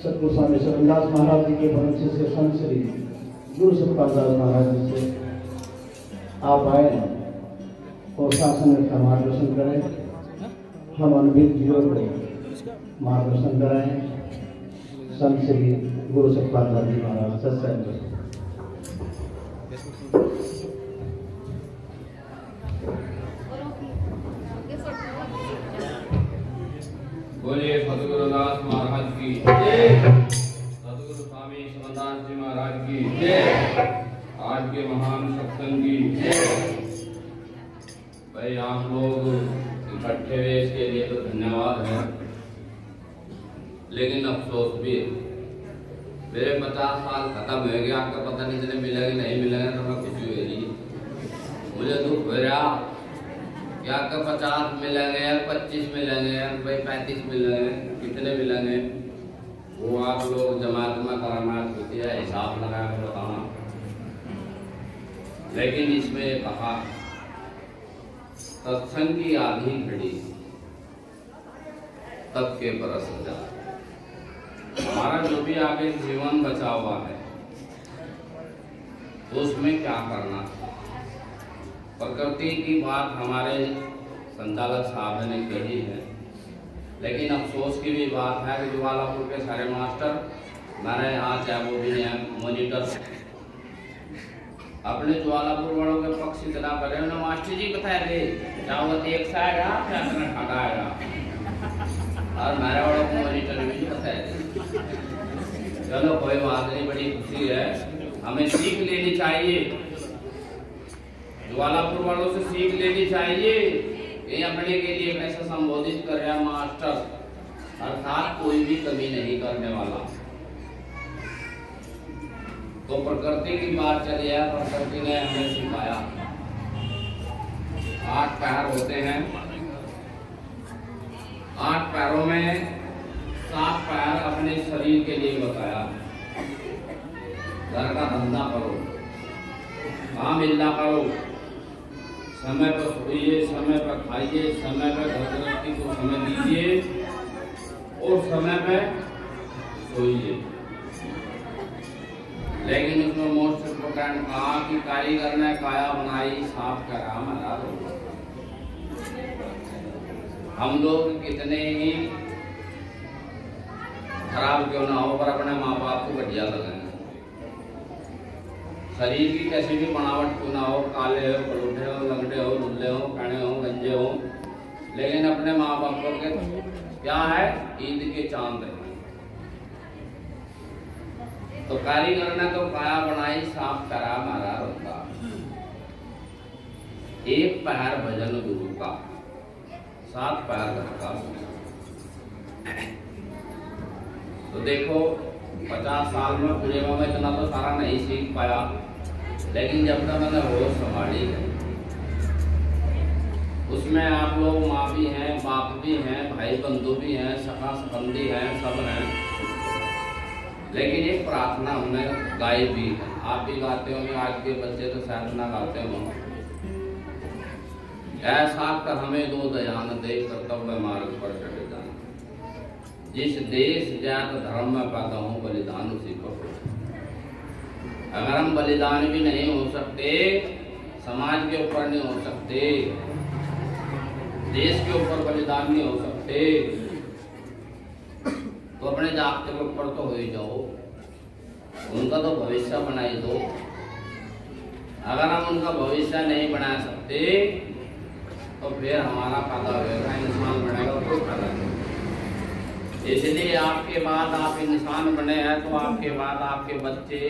सतगुरु स्वामी शरणदास महाराज जी के परम शिष्य संत श्री गुरु सतपाल दास महाराज जी से आप आए और शासन का मार्गदर्शन करें। हम अनुभव जीवों को मार्गदर्शन कराएं। संत श्री गुरु सतपाल दास जी महाराज सत्संग। बोलिए सतगुरुदास महाराज की जय। सतगुरु स्वामी शरणदास जी महाराज की जय। आज के महान सत्संग की जय। भाई आप लोग इकट्ठे हुए इसके लिए तो धन्यवाद है, लेकिन अफसोस भी है। मेरे 50 साल खत्म हो गया, आपका पता नहीं चले मिलेंगे नहीं मिलेंगे, तो मैं खुशी हो रही। मुझे दुख हो रहा क्या का 50 मिलेंगे, 25 मिलेंगे, भाई 35 मिलेंगे, कितने मिलेंगे वो आप लोग जमात में करामात होती है, हिसाब लगा कर बताना। लेकिन इसमें कहा सत्संग की आधी घड़ी तब के बरस जा। हमारा जो भी आगे जीवन बचा हुआ है तो उसमें क्या करना। प्रकृति की बात हमारे संचालक साहब ने कही है, लेकिन अफसोस की भी बात है कि ज्वालापुर के सारे मास्टर मेरे यहाँ चाहे वो भी हैं मॉनिटर अपने ज्वालापुर वालों के पक्ष इतना करे उन्हें मास्टर जी बताए थे चावत एक साइड है अपना ठाका आएगा, और मेरे वालों को मॉनिटर भी बताए थे। चलो कोई बात नहीं, बड़ी खुशी है। हमें सीख लेनी चाहिए, ज्वालापुर वालों से सीख लेनी चाहिए। ये अपने के लिए कैसे संबोधित कर रहा मास्टर, अर्थात कोई भी कमी नहीं करने वाला। तो प्रकृति की बात चली है, प्रकृति ने हमें सिखाया 8 पैर होते हैं, 8 पैरों में 7 पैर अपने शरीर के लिए बताया। घर का धंधा करो, काम मिलना करो, समय पर सोइए, समय पर खाइए, समय पर घर गृहस्थी को समय दीजिए और समय पर सोइए। लेकिन उसमें मोस्ट इम्पोर्टेंट कहा कि कारीगर ने काया बनाई साफ करा मरा। हम लोग कितने ही खराब क्यों ना हो पर अपने माँ बाप को बढ़िया लगाएंगे। शरीर की कैसी भी बनावट क्यों ना हो, काले हो, पलूठे हो, लंगड़े हो, लुल्ले हो, काने हो, गंजे हो, लेकिन अपने माँ बापों के क्या है ईद के चांद है। तो कारीगर ने तो काया बनाई साफ करा मारा रोका। एक पैर भजन गुरु का, 7 पैर घर का। तो देखो 50 साल में पूरे में इतना तो सारा नहीं सीख पाया, लेकिन जब तक मैंने होश संभाली है उसमें आप लोग माँ भी हैं, बाप भी हैं, भाई बंधु भी हैं, सखा संबंधी हैं, सब हैं। लेकिन एक प्रार्थना हमने गाई भी है, आप भी गाते होंगे, आज के बच्चे तो शायद ना गाते होंगे। ऐसा कर हमें दो दयान दे, कर्तव्य मार्ग पर चढ़े जाना। जिस देश जात धर्म में पैदा हूँ बलिदान उसी को। अगर हम बलिदान भी नहीं हो सकते, समाज के ऊपर नहीं हो सकते, देश के ऊपर बलिदान नहीं हो सकते, तो अपने जागते के ऊपर तो हो ही जाओ, उनका तो भविष्य बना ही दो। अगर हम उनका भविष्य नहीं बना सकते तो फिर हमारा फायदा होगा, इंसान बनेगा कोई फायदा नहीं। इसलिए आपके बाद आप इंसान बने हैं तो आपके बाद आपके बच्चे,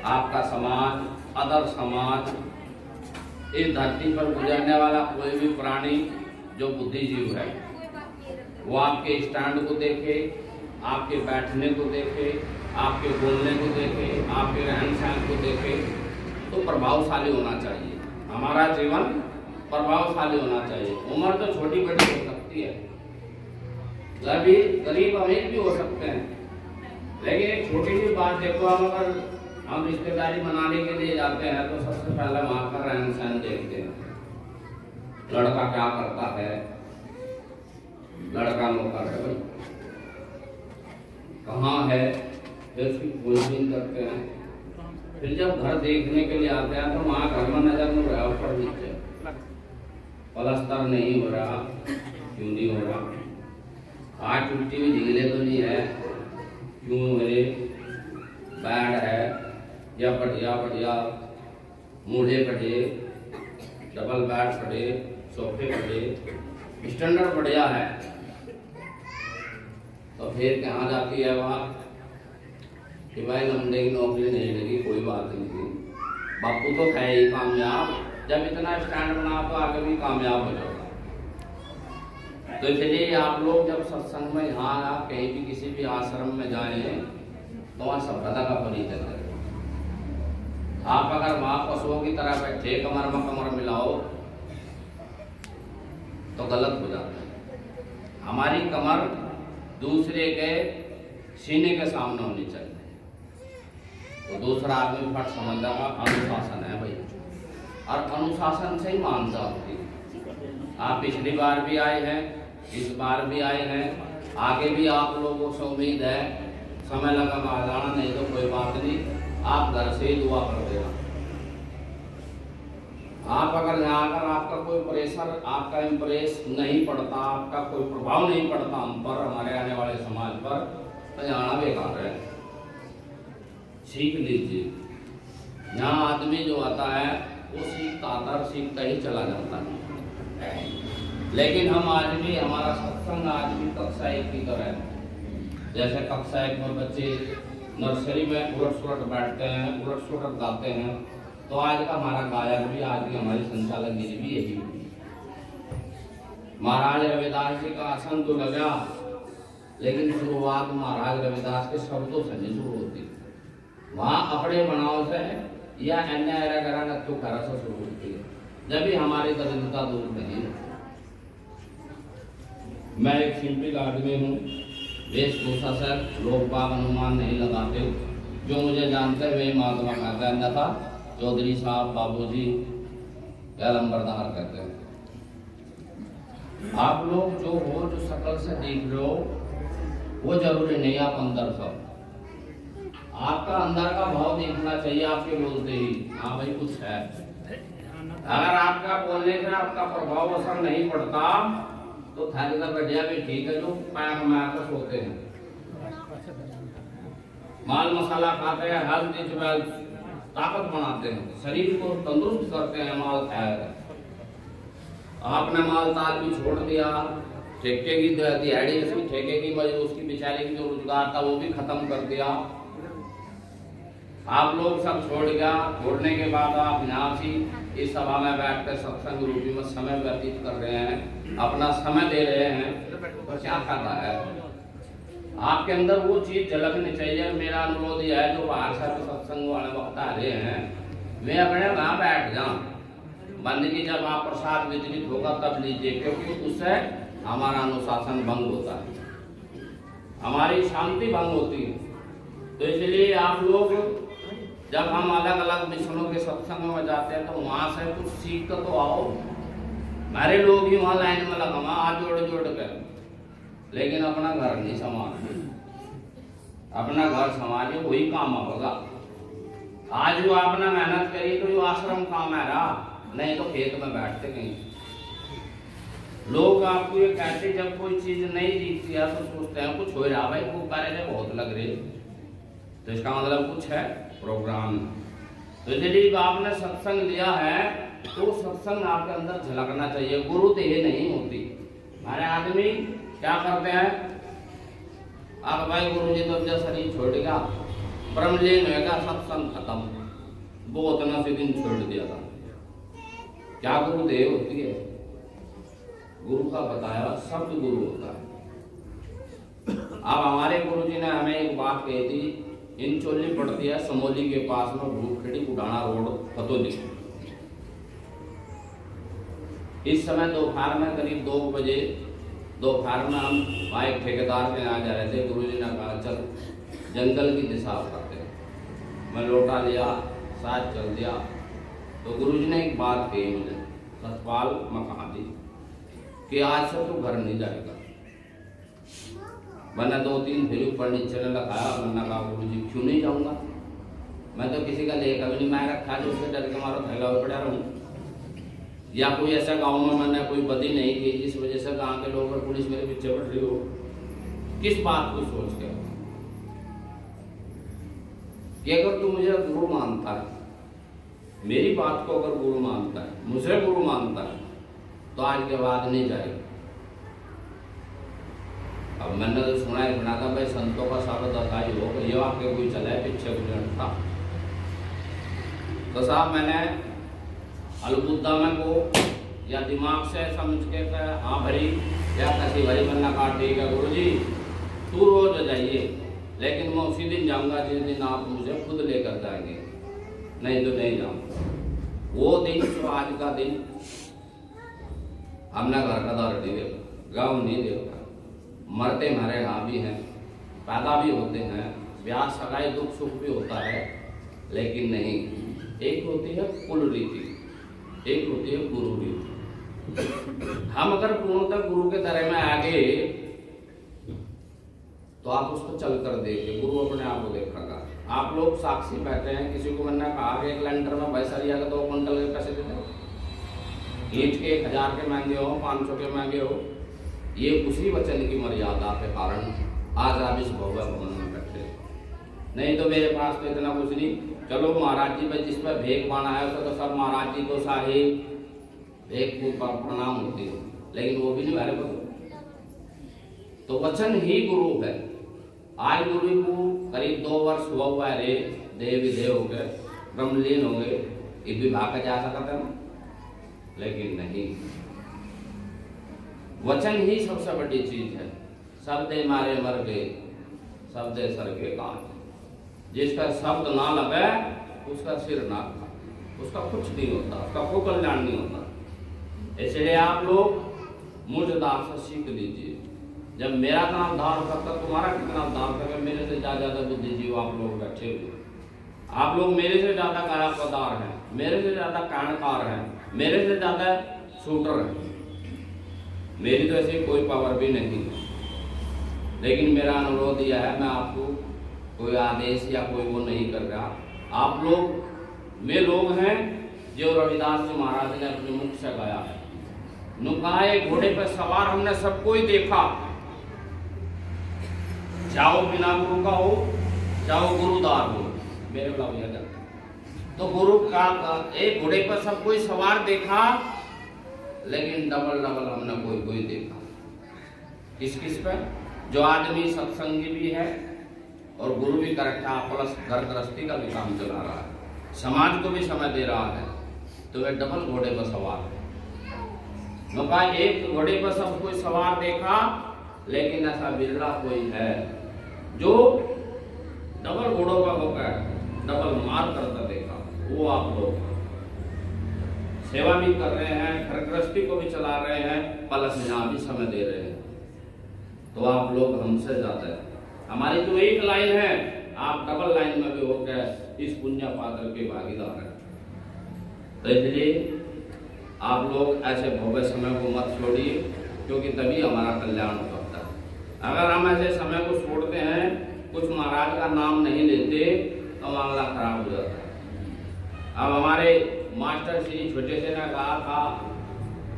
आपका समाज, अदर समाज, इस धरती पर गुजरने वाला कोई भी प्राणी जो बुद्धिजीव है वो आपके स्टैंड को देखे, आपके बैठने को देखे, आपके बोलने को देखे, आपके रहन सहन को देखे, तो प्रभावशाली होना चाहिए। हमारा जीवन प्रभावशाली होना चाहिए। उम्र तो छोटी बड़ी हो सकती है, गरीब अमीर भी हो सकते हैं, लेकिन एक छोटी सी बात देखो, हम रिश्तेदारी मनाने के लिए जाते हैं तो सबसे पहले वहां का रहन सहन देखते हैं। लड़का क्या करता है, लड़का नौकर है भाई, कहाँ है, फिर उसकी खोजबीन करते हैं। फिर जब घर देखने के लिए आते हैं तो वहाँ घर में नजर नहीं रहा, ऊपर नीचे प्लास्टर नहीं हो रहा, क्यों नहीं हो रहा, आज टूटी हुई झीलें तो नहीं है, क्यों है, बेड है या बढ़िया बढ़िया मूढ़े पड़े, डबल बेड पड़े, सोफे पड़े, स्टैंडर्ड बढ़िया है, तो फिर कहाँ जाती है वहाँ कि भाई लंबे की नौकरी नहीं लगी, कोई बात नहीं थी, बापू तो है ही कामयाब, जब इतना स्टैंड बना तो आगे भी कामयाब हो जाएगा। तो इसलिए आप लोग जब सत्संग में यहाँ कहीं भी किसी भी आश्रम में जाएं तो वहाँ सभ्यता का परिचय करें। आप अगर वहाँ पशुओं की तरह बैठे कमर में कमर मिलाओ तो गलत हो जाता है। हमारी कमर दूसरे के सीने के सामने होनी चाहिए, तो दूसरा आदमी फट समझ जाएगा अनुशासन है भाई, और अनुशासन से ही मानता होती है। आप पिछली बार भी आए हैं, इस बार भी आए हैं, आगे भी आप लोगों से उम्मीद है, समय लगा आ जाना, नहीं तो कोई बात नहीं, आप घर से ही दुआ कर देना। आप अगर यहाँ आकर आपका कोई प्रेशर, आपका इम्प्रेस नहीं पड़ता, आपका कोई प्रभाव नहीं पड़ता हम पर, हमारे आने वाले समाज पर, तो यहाँ बेकार है। सीख लीजिए, यहाँ आदमी जो आता है वो सीखता आता है, सीखता ही चला जाता है। लेकिन हम आज भी, हमारा सत्संग आज भी कक्षा 1 की तरह है। जैसे कक्षा 1 में बच्चे नर्सरी में उलट सुलट बैठते हैं, उलट सुलट गाते हैं, तो आज का हमारा गायक भी, आज की हमारी संचालक गिरी भी यही हुई। महाराज रविदास जी का आसन तो लगा, लेकिन शुरुआत महाराज रविदास के शब्दों से नहीं शुरू होती, वहाँ अपने बनाव से या अन्य तो घर से शुरू होती है, जब भी हमारी दरिद्रता दूर नहीं है। मैं एक सिंपल आदमी हूँ, वेशभूषा से लोग बाग अनुमान नहीं लगाते, जो मुझे जानते वे महात्मा कहते हैं, था चौधरी साहब, बाबूजी या लंबरदार कहते हैं। आप लोग जो हो, जो शकल से देख रहे हो, वो जरूरी नहीं आप अंदर से, आपका अंदर का भाव देखना चाहिए आपके बोलते ही, हाँ भाई कुछ है। अगर आपका बोलने से आपका प्रभाव असर नहीं पड़ता तो थाली का बढ़िया भी ठीक है, जो पैर में आकर सोते हैं, माल मसाला खाते हैं, हेल्थ ताकत बनाते हैं, शरीर को तंदुरुस्त करते हैं, माल खाया। आपने माल ताल भी छोड़ दिया, ठेके की दिहाड़ी, उसकी ठेके की मजदूरी, उसकी बेचारे की जो रोजगार था वो भी खत्म कर दिया। आप लोग सब छोड़ गया, छोड़ने के बाद आप यहाँ से इस सभा में बैठकर सत्संग रूपी में समय व्यतीत कर रहे हैं, अपना समय दे रहे हैं, तो क्या फायदा है? आपके अंदर वो चीज झलकनी चाहिए। मेरा अनुरोध यह है, जो बाहर से सत्संग वाले वक्त आ रहे हैं, वे अपने वहाँ बैठ जाओ, बंद की जब आप प्रसाद वितरित होगा तब लीजिए, क्योंकि उससे हमारा अनुशासन भंग होता है, हमारी शांति भंग होती है। तो इसलिए आप लोग, जब हम अलग अलग मिशनों के सत्संग में जाते हैं तो वहां से कुछ सीख कर तो आओ। हमारे लोग ही वहां लाइन में लगा, हाथ जोड़ जोड़ कर, लेकिन अपना घर नहीं संभालते। अपना घर संभालिए, वही काम होगा। आज जो आपने मेहनत करी तो जो आश्रम काम है रहा, नहीं तो खेत में बैठते कहीं। लोग आपको ये कहते, जब कोई चीज नहीं दिखती है तो सोचते हैं कुछ हो रहा, भाई वो कार्य बहुत लग रही, तो इसका मतलब कुछ है प्रोग्राम। तो यदि आपने सत्संग लिया है तो सत्संग आपके अंदर झलकना चाहिए। गुरु देह नहीं होती। हमारे आदमी क्या करते हैं, अब भाई गुरु जी तो जब शरीर छोड़ गया, ब्रह्मलीन होगा, सत्संग खत्म, वो उतना से दिन छोड़ दिया था। क्या गुरु देह होती है? गुरु का बताया शब्द गुरु होता है। अब हमारे गुरु जी ने हमें एक बात कही थी, इन चोली पड़ती है समोली के पास में, भूखड़ी उड़ाना रोड फतोली। इस समय दोपहर में करीब 2 बजे दोपहर में हम एक ठेकेदार के यहाँ जा रहे थे। गुरुजी ने कहा चल जंगल की दिशा करते हैं। मैं लौटा लिया, साथ चल दिया। तो गुरुजी ने एक बात कही मुझे, सतपाल मैं कहा थी कि आज से तू घर नहीं जाएगा। मैंने 2-3 फिर ऊपर नीचे ने लगाया। मैंने कहा गुरु जी क्यों नहीं जाऊँगा, मैं तो किसी का लेकर भी नहीं मैं रखा जो उसके डर के मारो थैला हुए पड़ा रहूँ। या कोई ऐसा गांव में मैंने कोई बदी नहीं की जिस वजह से गांव के लोग और पुलिस मेरे पीछे पड़ रही हो। किस बात को सोच के कि अगर तू मुझे गुरु मानता है, मेरी बात को अगर गुरु मानता है, मुझे गुरु मानता है, तो आज के बाद नहीं जाएगा। अब मैंने तो सुना है बना था भाई संतों का शब्द आता ही हो, ये आपके कोई चला है पीछे कुछ था। तो साहब मैंने अलबुद्दा में को या दिमाग से समझ के हाँ भरी या कसी भरी बनना कहा ठीक है गुरु जी तू रोज जाइए, लेकिन मैं उसी दिन जाऊंगा जिस दिन आप मुझे खुद लेकर जाएंगे, नहीं तो नहीं जाऊंगा। वो दिन जो आज का दिन हमने घर का दौर नहीं देखा, गाँव नहीं देखा, मरते हमारे यहाँ भी हैं, पैदा भी होते हैं, ब्याह सगाई दुख सुख भी होता है, लेकिन नहीं, एक होती है कुल रीति, एक होती है गुरु रीति। हम अगर पूर्णतः गुरु के तरह में आ गए तो आप उसको चल कर देखिए, गुरु अपने आप को देखेगा। आप लोग साक्षी बैठे हैं, किसी को मैंने कहा कि एक लेंटर में भैंसरिया का 2 क्विंटल के पैसे देते, ईंट के 1000 के महंगे हो, 500 के महंगे हो, ये उसी वचन की मर्यादा के कारण आज आप इस भव्य भवन में बैठे। नहीं तो मेरे पास तो इतना कुछ नहीं, चलो महाराज जी पे जिस पर भेंट बाना है तो सब महाराज जी को सारे भेंट को प्रणाम होती है, लेकिन वो भी नहीं मेरे को। तो वचन ही गुरु है। आज गुरु को करीब 2 वर्ष हुआ है रे, देह विधेय हो गए, ब्रह्मलीन हो गए, ये विभाग का जा सकता है, लेकिन नहीं, वचन ही सबसे बड़ी चीज है। शब्द मारे मर गए, शब्द सर के कान, जिसका शब्द ना लगे उसका सिर ना खा, उसका कुछ नहीं होता, उसका कोई कल्याण नहीं होता। इसलिए आप लोग मुझदार से सीख लीजिए। जब मेरा कितना उद्धार करता तुम्हारा कितना उद्धार करेगा। मेरे से ज्यादा बुद्धिजीवी आप लोग बैठे हुए, आप लोग मेरे से ज्यादा कायापदार हैं, मेरे से ज्यादा कानकार हैं, मेरे से ज्यादा शूटर हैं। मेरी तो ऐसी कोई पावर भी नहीं, लेकिन मेरा अनुरोध यह है, मैं आपको कोई आदेश या कोई वो नहीं कर रहा। आप लोग वे लोग हैं जो रविदास जी महाराज ने अपने मुख से गाया है। नुकाए घोड़े पर सवार हमने सबको ही देखा, चाहो बिना गुरु का हो, चाहो गुरुदार हो, मेरे भैया। तो गुरु का एक घोड़े पर सबको ही सवार देखा, लेकिन डबल डबल हमने कोई कोई देखा। किस किस पर? जो आदमी सत्संगी भी है और गुरु भी करेक्ट है, प्लस घर गृहस्थी का भी काम चला रहा है, समाज को भी समय दे रहा है, तो वह डबल घोड़े पर सवार है। मौका एक घोड़े पर सब कोई सवार देखा, लेकिन ऐसा बिरला कोई है जो डबल घोड़ों पर होकर डबल मार करता देखा। वो आप लोग सेवा भी कर रहे हैं, घर गृहस्थी को भी चला रहे हैं, प्लस यहाँ भी समय दे रहे हैं, तो आप लोग हमसे ज्यादा है। हमारी जो एक लाइन है, आप डबल लाइन में भी होकर इस पुण्य पात्र के भागीदार हैं। तो इसलिए आप लोग ऐसे भव्य समय को मत छोड़िए, क्योंकि तभी हमारा कल्याण हो सकता है। अगर हम ऐसे समय को छोड़ते हैं, कुछ महाराज का नाम नहीं लेते, तो मामला खराब हो जाता है। अब हमारे मास्टर श्री छोटे से ने कहा था,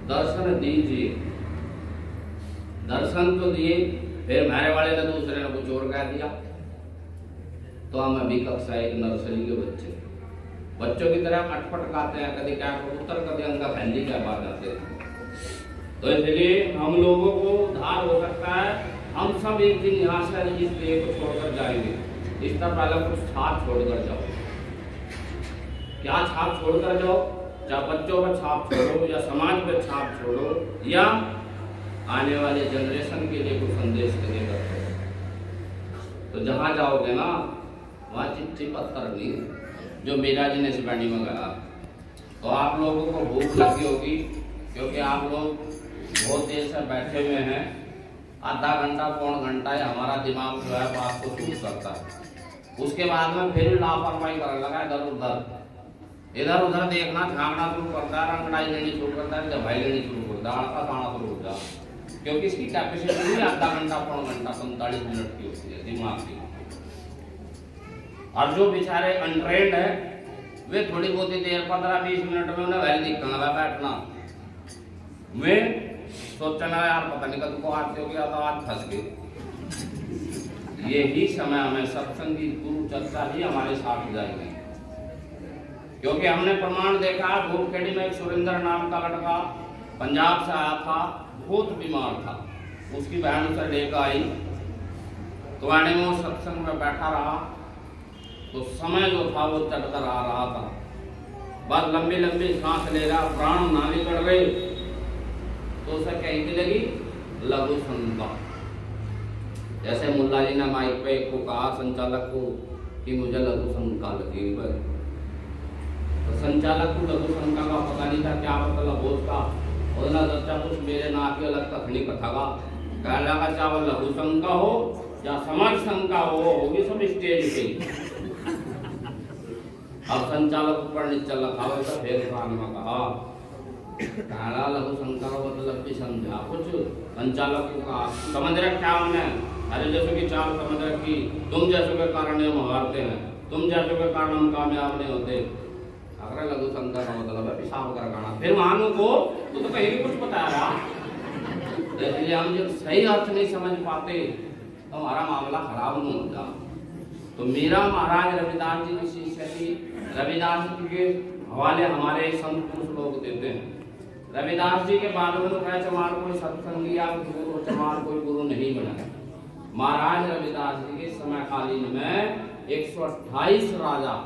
दर्शन दीजिए, दर्शन तो दिए, फिर मेरे वाले ने दूसरे ने कुछ और कह दिया। तो हम अभी कक्षा 1 नर्सरी के बच्चों की तरह अटपट गाते हैं, कभी क्या कबूतर, कभी उनका फैंडी क्या बात आते हैं। तो इसलिए हम लोगों को उद्धार हो सकता है। हम सब एक दिन यहाँ से इस देह को छोड़कर जाएंगे, इस तरह पहले कुछ छाप छोड़कर जाओ। क्या छाप छोड़कर जाओ? चाहे बच्चों पर छाप छोड़ो, या समाज पर छाप छोड़ो, या आने वाले जनरेशन के लिए कुछ संदेश देकर। तो जहाँ जाओगे ना, वहाँ चिट्ठी पत्थर नहीं, जो मीरा जी ने सिपाही में गया। तो आप लोगों को भूख लगी होगी, क्योंकि आप लोग बहुत देर से बैठे हुए हैं। आधा घंटा पौन घंटा है हमारा दिमाग जो है बात को सूट करता है। उसके बाद में फिर लापरवाही करने लगा, इधर उधर देखना, झांकना शुरू करता है, रंगड़ाई लेनी शुरू करता है, दवाई लेनी शुरू करता है, आटा खाना शुरू होता है। क्योंकि इसकी कैपेसिटी भी आधा घंटा पौन घंटा 45 मिनट की होती है दिमाग की। और जो बेचारे अनट्रेंड है वे थोड़ी बहुत ही देर 15-20 मिनट में उन्हें वैल दिखना बैठना, वे सोचना यार पता नहीं कब को आज हो गया तो आज फंस गए। यही समय हमें सत्संगी गुरु चर्चा ही हमारे साथ जाएगी, क्योंकि हमने प्रमाण देखा। धूपखेड़ी में एक सुरेंद्र नाम का लड़का पंजाब से आया था, बहुत बीमार था। उसकी बहन उसे लेकर आई तो आने में वो सत्संग में बैठा रहा तो समय जो था वो चढ़कर आ रहा था। बस लंबी लंबी सांस ले रहा, प्राण ना निकल रहे, तो उसे कहीं लगी लघु शंका। जैसे मुल्ला जी ने माइक पे को कहा संचालक को कि मुझे लघु शंका लगी, तो संचालक को लघु शंका का पता नहीं था क्या मतलब हो उसका। ना बच्चा कुछ मेरे नाक अलग तखनी कथा का कह लगा, चाहे लघु शंका हो या समझ शंका हो, होगी सब स्टेज पे। अब संचालक ऊपर नीचे रखा हुआ था, फिर कान में कहा कहला लघु शंका का मतलब भी समझा कुछ। संचालक को कहा समझ रहे क्या हमने, अरे जैसे कि चाल समझ रहे कि तुम जैसे के कारण हम हारते हैं, तुम जैसे के कारण हम कामयाब नहीं होते। अगर लघु शंका का मतलब है पेशाब कर खाना, फिर वहां को तो कहीं भी कुछ बता रहा। इसलिए हम जब सही अर्थ नहीं समझ पाते तो हमारा मामला खराब नहीं होता। तो मेरा महाराज रविदास जी की शिष्य थी। रविदास जी के हवाले हमारे संत पुरुष लोग देते हैं। रविदास जी के बाद में कहे चमार कोई सत्संगी या गुरु, चमार कोई गुरु नहीं बना। महाराज रविदास जी के समय कालीन में 128 राजा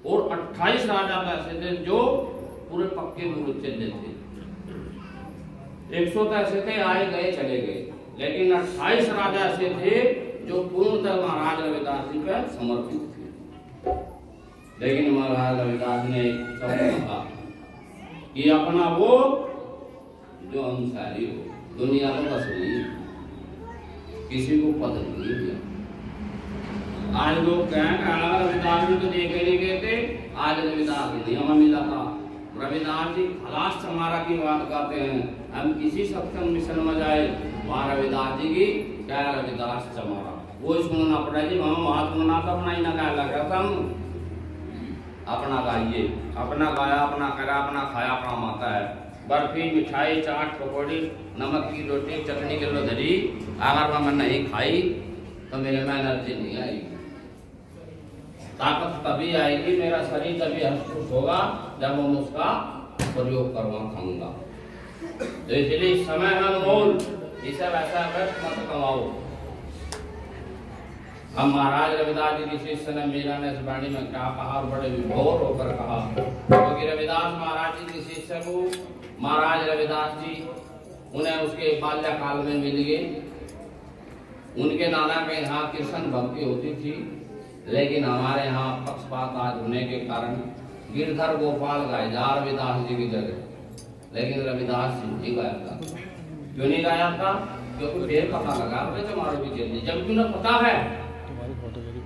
और 28 राजा ऐसे थे जो पूरे पक्के गुरु चले थे। 100 ऐसे थे आए गए चले गए, लेकिन 28 राजा ऐसे थे जो पूर्णतः महाराज रविदास जी पर समर्पित थे। लेकिन महाराज रविदास ने कहा कि अपना वो जो अंसारी हो, दुनिया को वसूली, किसी को पद नहीं दिया। आज लोग कहें रविदास जी तो देखे नहीं गए थे, आज रविदास नहीं हमें मिला था। रविदास जी खलास चमारा की बात करते हैं। हम किसी सत्संग मिशन में जाए वहाँ रविदास जी की क्या रविदास चमारा वो सुनना पड़ा जी, हम वहाँ सुनना तो अपना ही ना क्या लग रहा था। अपना गाइए, अपना गाया, अपना करा, अपना खाया, अपना माता है। बर्फी, मिठाई, चाट, पकौड़ी, नमक की रोटी, चटनी किलो धरी, अगर मैं नहीं खाई तो मेरे में एनर्जी नहीं आएगी। ताकत तभी आएगी, मेरा शरीर तभी हस्त होगा जब हम उसका प्रयोग करवा खाऊंगा। तो इसलिए समय है अनमोल, इसे वैसा व्यर्थ मत कमाओ। हम महाराज रविदास जी की शिष्य ने मीरा ने इस वाणी में क्या कहा और बड़े विभोर होकर कहा, क्योंकि रविदास महाराज जी की शिष्य को महाराज रविदास जी उन्हें उसके बाल्यकाल में मिल गए। उनके नाना के यहाँ कृष्ण भक्ति होती थी, लेकिन हमारे यहाँ पक्षपात आज होने के कारण गिरधर गोपाल गाए जा रविदास जी की जगह, लेकिन रविदास जी नहीं गाया था। क्यों नहीं गाया था? क्योंकि फिर पता लगा हमारे भी जल्दी, जबकि उन्हें पता है,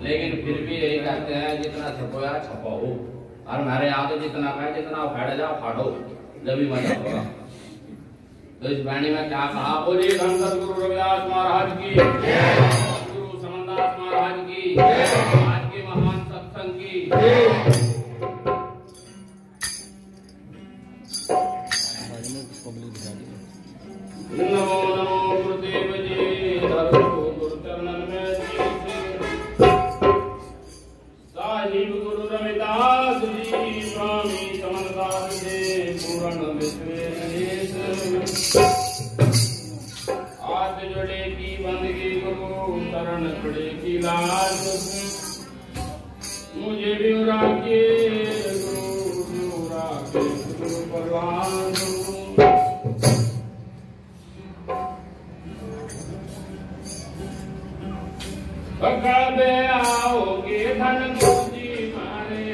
लेकिन फिर भी यही कहते हैं जितना छपोया छपाओ, और हमारे यहाँ तो जितना कहे जितना फाड़ जाओ फाड़ो, जब भी मजा होगा। तो इस वाणी में क्या कहा, बोलिए धन गुरु रविदास महाराज की, गुरु समनदास महाराज की, आज के महान सत्संग की। नमो नमो गुरुदेव जी, गुरु चरणन में साहिब गुरु रविदास जी, स्वामी समनदास जी, पूर्ण विश्वेश। हाथ जोड़े की बंदगी गुरु, शरण जुड़े की लाज, मुझे भी राखे गुरु, राखे गुरु परवान। कब आओगे धन गुरु जी मारे,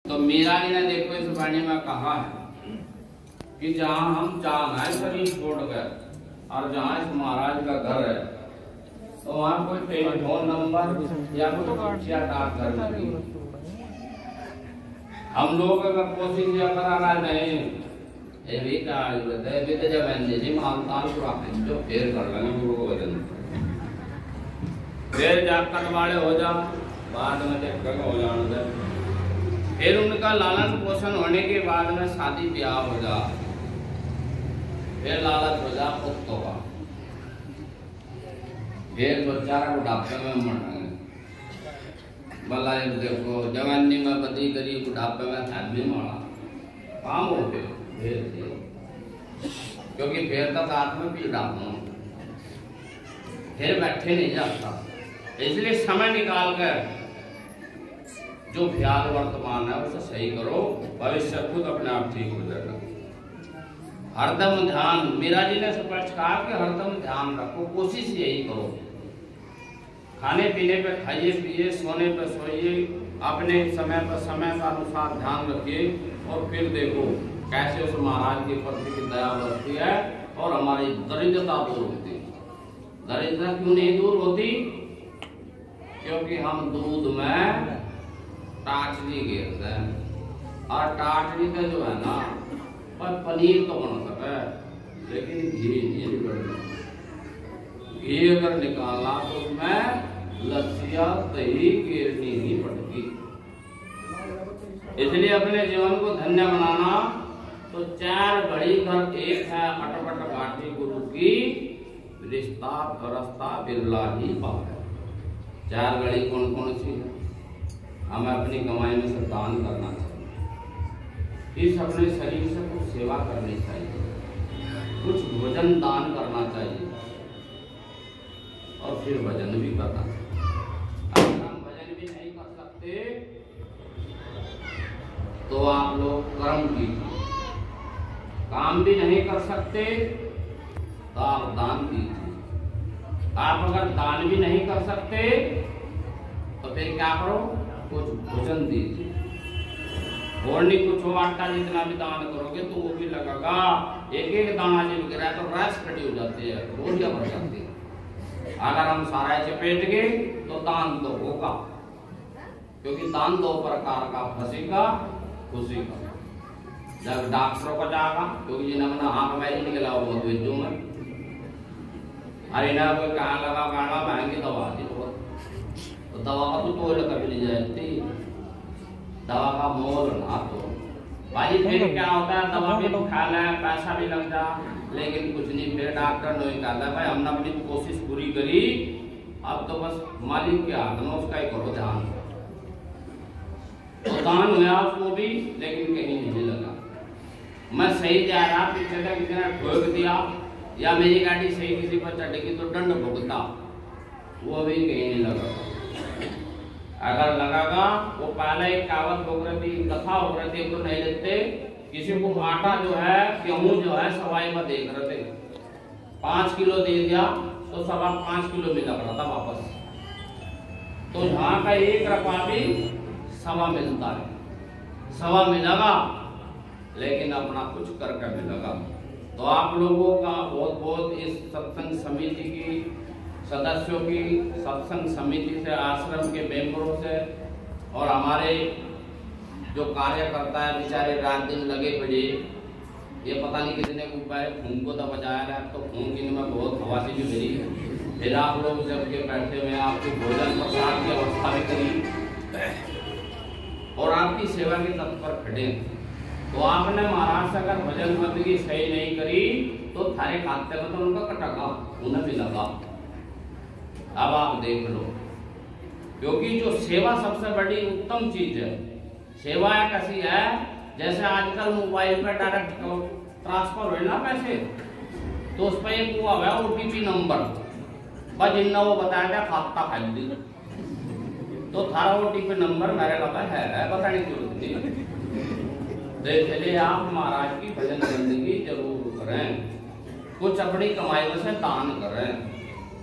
तो मीरा जी ने देखो इस वाणी में कहा है कि जहाँ हम चांद है शरीर छोड़कर और जहाँ इस महाराज का घर है तो वहाँ कोई टेलीफोन नंबर या कोई डाकघर नहीं। हम लोग अगर कोशिश या कराना नहीं ये भी क्या जरूरत है, भी तो जब जी मानतान पूरा जो फेर कर लेंगे गुरु को वजन फिर जाकर वाले हो जा बाद में देख हो जाना। फिर उनका लालन पोषण होने के बाद में शादी ब्याह हो जा, फिर लालच हो जा पुख्त होगा, फिर बेचारा बुढ़ापे में मरना भला देखो जवानी में बदी करी बुढ़ापे में आदमी मारा काम हो गए क्योंकि फिर तक हाथ में भी डालना फिर बैठे नहीं जाता। इसलिए समय निकाल कर जो ख्याल वर्तमान है उसे सही करो, भविष्य खुद अपने आप ठीक हो जाएगा। हरदम ध्यान, मीरा जी ने स्पष्ट कहा कि हरदम ध्यान रखो, कोशिश यही करो खाने पीने पे खाइए पिए, सोने पे सोइए, अपने समय पर समय का अनुसार ध्यान रखिए और फिर देखो कैसे उस महाराज के प्रति की दया बढ़ती है और हमारी दरिद्रता दूर होती है। दरिद्रता क्यों नहीं दूर होती? क्योंकि हम दूध में टाचनी गिरते हैं और टाचनी का जो है ना पर पनीर तो बन सके लेकिन घी नहीं निकलना। घी अगर निकालना तो उसमें लस्सियां दही गिरनी ही पड़ेगी। इसलिए अपने जीवन को धन्य बनाना तो चार घड़ी घर एक है अटपट घाटी गुरु की रिश्ता फरस्ता बिरला ही बात है। चार घड़ी कौन कौन सी है? हमें अपनी कमाई में से दान करना चाहिए, इस अपने शरीर से कुछ सेवा करनी चाहिए, कुछ भोजन दान करना चाहिए और फिर भजन भी करना चाहिए। अगर हम भजन भी नहीं कर सकते तो आप लोग कर्म कीजिए काम भी नहीं कर सकते तो आप दान दीजिए। आप अगर दान भी नहीं कर सकते तो फिर क्या करो, कुछ भोजन दीजिए। और नहीं कुछ हो, आटा जितना भी दान करोगे तो वो भी लगेगा। एक एक दाना जब गिरा तो रैस खड़ी हो जाती है, बोरिया भर जाती है। अगर हम सारा चपेट गए तो दान तो होगा, क्योंकि दान दो प्रकार का, फंसी का, खुशी का। जब डॉक्टरों को जाएगा, क्योंकि जिन्होंने आंख में ही निकला वो भेजू में, अरे ना कोई कहाँ लगा गाना महंगी दवा थी तो दवा का तो कभी नहीं जाती, दवा का मोल ना तो भाई। फिर क्या होता है, दवा भी खा ले, पैसा भी लग जा, लेकिन कुछ नहीं। फिर डॉक्टर ने कहा भाई हमने अपनी कोशिश पूरी करी, अब तो बस मालिक के हाथ में, उसका ही करो ध्यान। तो दान हुआ उसको भी, लेकिन कहीं नहीं लगा। मैं सही जा रहा, पीछे से किसी ने ठोक दिया, या मेरी गाड़ी सही किसी पर चढ़ेगी तो दंड भुगता, वो भी कहीं नहीं लगा। अगर लगागा, वो पहले एक कहावत हो रही थी, कथा हो रही थी, तो नहीं लेते। किसी को आटा जो है, गेहूं जो है सवाई में देख रहे थे, 5 किलो दे दिया तो 5.25 किलो मिला रहा था वापस। तो यहाँ का 1 रुपया भी 1.25 मिलता है, 1.25 मिलेगा, लेकिन अपना कुछ करके मिलेगा। तो आप लोगों का बहुत बहुत इस सत्संग समिति की सदस्यों की, सत्संग समिति से, आश्रम के मेंबरों से, और हमारे जो कार्यकर्ता है बेचारे रात दिन लगे पड़े, ये पता नहीं कितने को उपाय खून को तो बचाया है, तो खून की में बहुत हवासी भी मिली है। फिर आप लोग सबके बैठे हुए आपकी भोजन प्रसाद की अवस्था भी करी और आपकी सेवा के तत्पर खड़े। तो आपने महाराज से अगर भजन बंदगी सही नहीं करी तो थारे खाते में तो उनका कटका, उन्हें भी लगा। अब आप देख लो, क्योंकि जो सेवा सबसे बड़ी उत्तम चीज है। सेवा कैसी है, जैसे आजकल मोबाइल पे डायरेक्ट ट्रांसफर हुए ना पैसे, तो उस पर एक हुआ है OTP नंबर, बस जिन्ना वो बताया था खाता खाली, तो थारा OTP नंबर मेरे लगा है, बताने की जरूरत नहीं। इसलिए आप महाराज की भजन बंदगी जरूर करें, कुछ अपनी कमाई में से दान करें।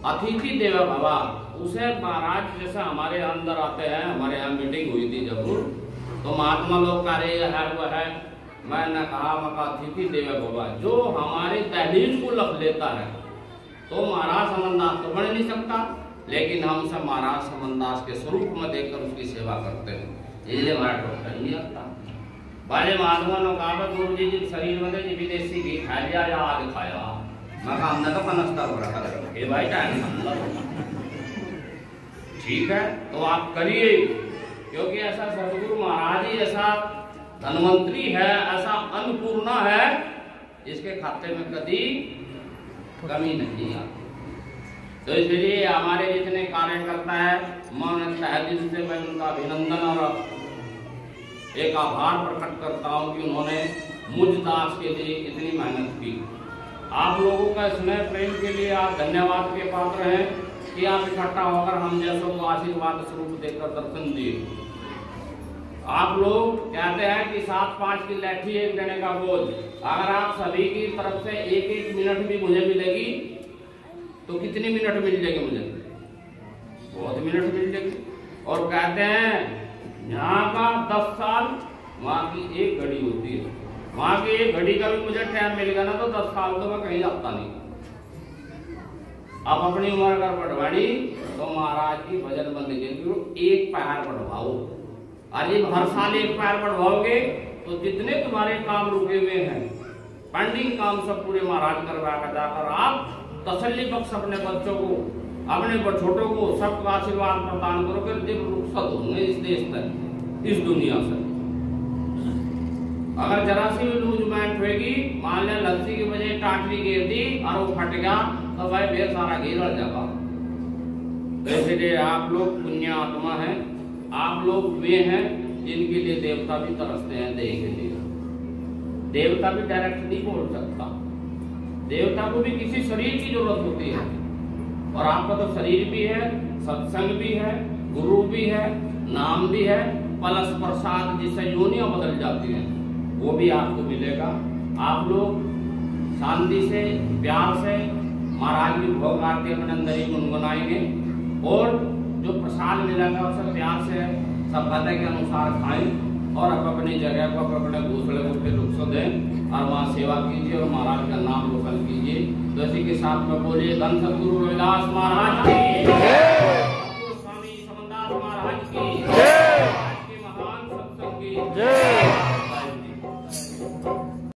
अतिथि देवो भव, उसे महाराज जैसे हमारे अंदर आते हैं, हमारे यहाँ मीटिंग हुई थी जब, तो महात्मा लोग कार्य है वो है, मैंने कहा मका अतिथि देवो भव, जो हमारे दहलीज को लख लेता है तो महाराज समनदास तो बन नहीं सकता, लेकिन हम सब महाराज समनदास के स्वरूप में देखकर उसकी सेवा करते हैं, इसलिए हमारा डॉक्टर नहीं आता। पहले महात्मा ने कहा गुरु जी जिस शरीर में जी विदेशी घी खा लिया या आग खाया, मैं हमने तो कनस्ता हो रखा है भाई टाइम, ठीक है तो आप करिए, क्योंकि ऐसा सदगुरु महाराज ही ऐसा धनवंतरी है, ऐसा अन्नपूर्णा है, इसके खाते में कभी कमी नहीं आती। तो इसलिए हमारे जितने कार्यकर्ता है, मैं तहे दिल से मैं उनका अभिनंदन और एक आभार प्रकट करता हूं कि उन्होंने मुझ दास के लिए इतनी मेहनत की। आप लोगों का स्नेह प्रेम के लिए आप धन्यवाद के पात्र हैं कि आप इकट्ठा होकर हम जैसों को आशीर्वाद स्वरूप देकर दर्शन दिए। आप लोग कहते हैं कि 7-5 की लाठी एक देने का बोझ, अगर आप सभी की तरफ से 1-1 मिनट भी मुझे मिलेगी तो कितनी मिनट मिल जाएगी मुझे? बहुत मिनट मिल जाएगी। और कहते हैं यहाँ का 10 साल, वहाँ की 1 घड़ी होती है, वहाँ की 1 घड़ी का भी मुझे टाइम मिलेगा ना तो 10 साल तो मैं कहीं जाता नहीं। अब अपनी उम्र अगर बढ़वानी तो महाराज की भजन बंदगी 1 पैर बढ़वाओ, और ये हर साल 1 पैर बढ़वाओगे तो जितने तुम्हारे काम रुके हुए हैं, पेंडिंग काम सब पूरे महाराज करवा कर जाकर आप तसल्ली बख्श अपने बच्चों को, अपने छोटों को सबका आशीर्वाद प्रदान करोगे, जब रुखसत होंगे इस देश तक, इस दुनिया से। अगर जरा सी भी लूजमेंट होगी, मान लिया लस्सी की वजह टाटली गिर दी और वो फट गया तो भाई ढेर सारा घी लड़ जाएगा। तो इसलिए आप लोग पुण्य आत्मा हैं, आप लोग वे हैं जिनके लिए देवता भी तरसते हैं देह के लिए। देवता भी डायरेक्ट नहीं बोल सकता, देवता को भी किसी शरीर की जरूरत होती है, और आपका तो शरीर भी है, सत्संग भी है, गुरु भी है, नाम भी है, प्लस प्रसाद जिससे योनियां बदल जाती हैं वो भी आपको मिलेगा। आप लोग शांति से प्यार से महाराज की भोग आरती अपने अंदर ही गुनगुनाएंगे और जो प्रसाद मिलेगा उसे प्यार से सभ्यता के अनुसार खाएं और आप अपनी जगह को अपने घोसले को फिर रुख दें और वहाँ सेवा कीजिए और महाराज का नाम रोशन कीजिए। तो इसी के साथ में बोलिए धन सद्गुरु रविदास महाराज की, स्वामी समनदास महाराज की, महान सत्संग की।